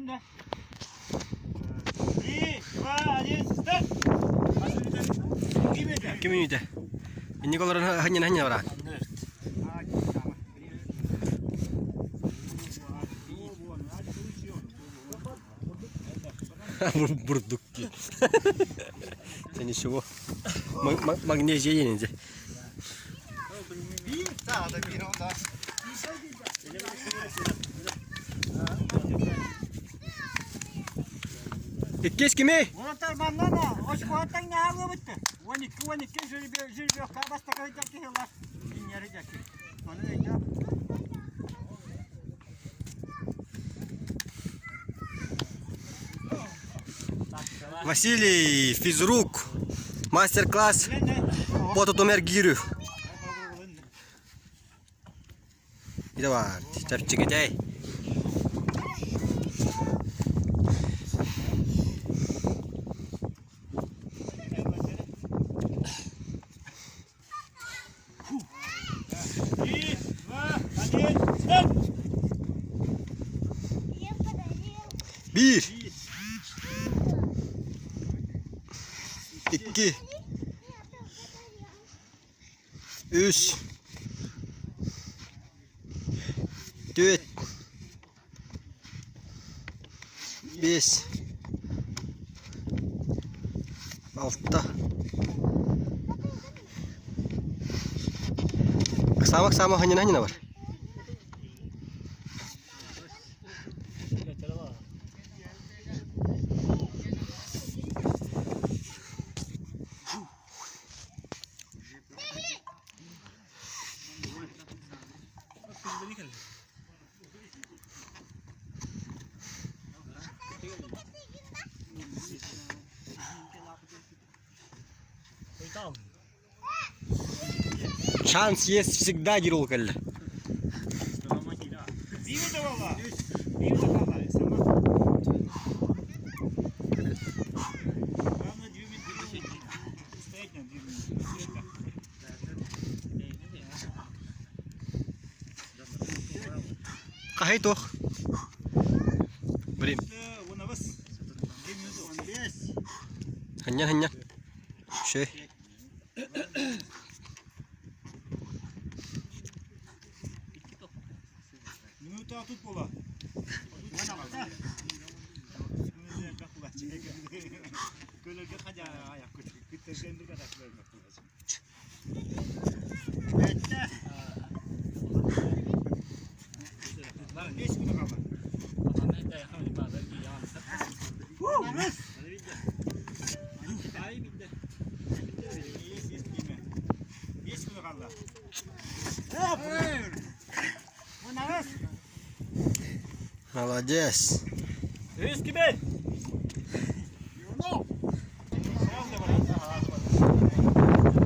şimdi. 3, 2, 1, start. 2 minute. Ini kalau hanya orang. Burduk. Seni şu magnezyum yenince. İkiz kimi? Montar manlana. Hoş kuattan ne halı bitti. 12 jüri yok. Kabasta kalacak ki yıllar. Bin yarayacak ki. Onu da ya. Василий, физрук, мастер-класс по татумер гирю. Давай, чекай. Bir. 2 3 4 5 6 Sama hanya var. Шанс есть всегда, Герулкаль. Кахай тох. Блин. Hanya. Şey. Minuta tut bola. Gölge kaca ayak kötü. Kütleşendir kadar vermek lazım. Bitti. Lan geç bunu kalma. Adamın da yakın bir bazı bir yalan satmasın. Ay bitti. Geç bunu kalma. Hop. Молодец. Риски бей.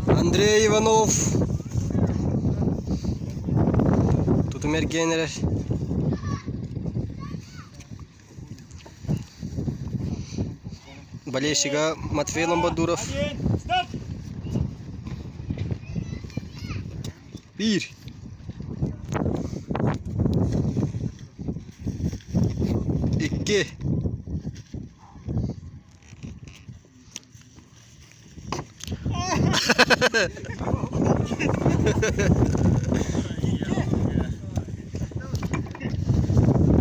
Андрей Иванов. Татумер генерер. Болельщика Матвей Ламбадуров. 1 2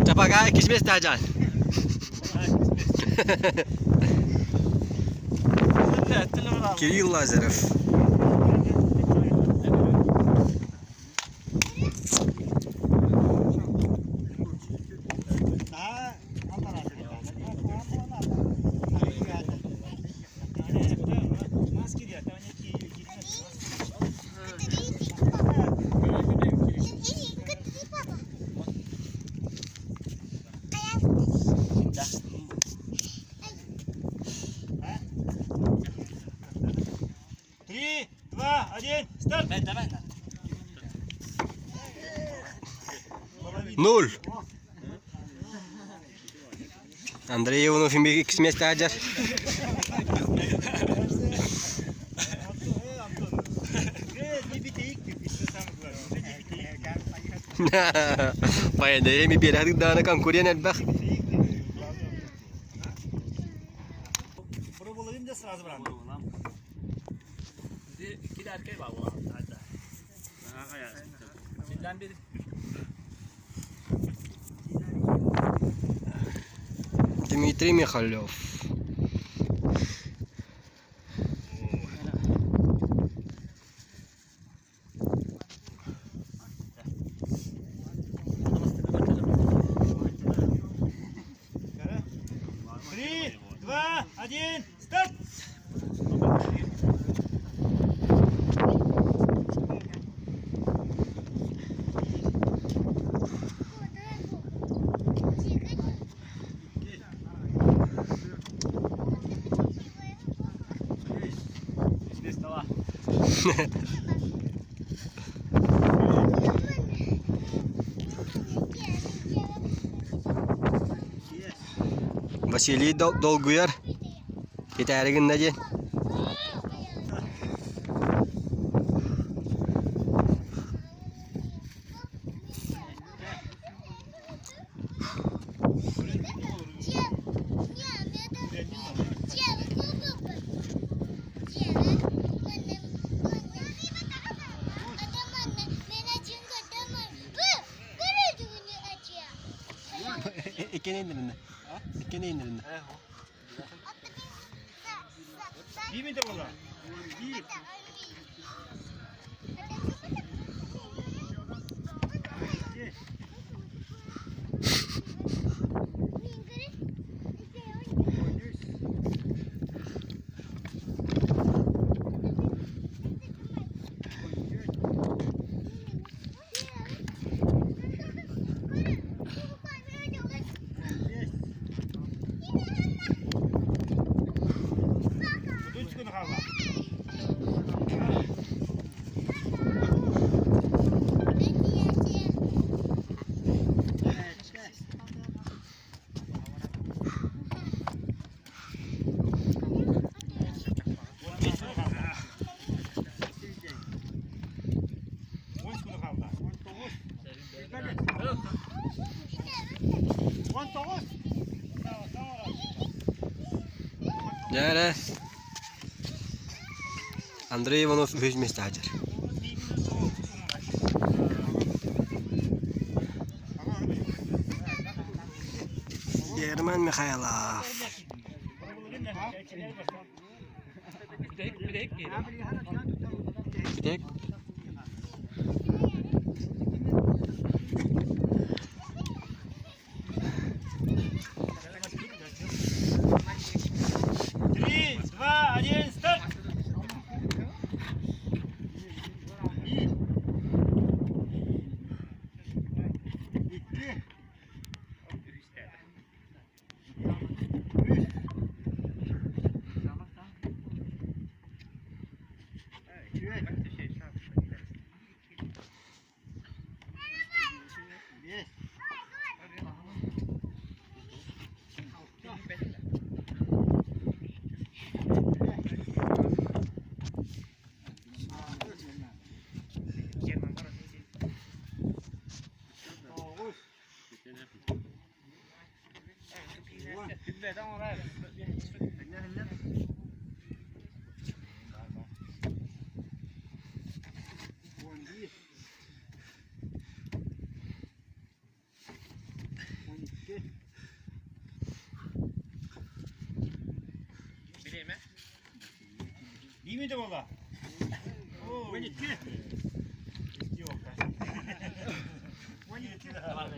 Çapaka ikisimiz tacan. Кирилл Лазарев. Три, два, один, старт! 0 Андрей Иванов ikisimiz tacar. Payah dari mi biar hari dah nak angkurian ada. sırası var. İki de erkeği var bu hatta. Birden bir Dmitri Mikhailov. Три, два, один, старт! Vasiliy Dolguyer. Yeterigin nece? İkini indirin. İkini indirin. İyi miydi valla? İyi. Jere. Andrei Ivanov hücum istacer. German Mikhailov. Tek. Три, два, один, старт! İyi miydi valla? Oo. 12. Yok. 12 daha.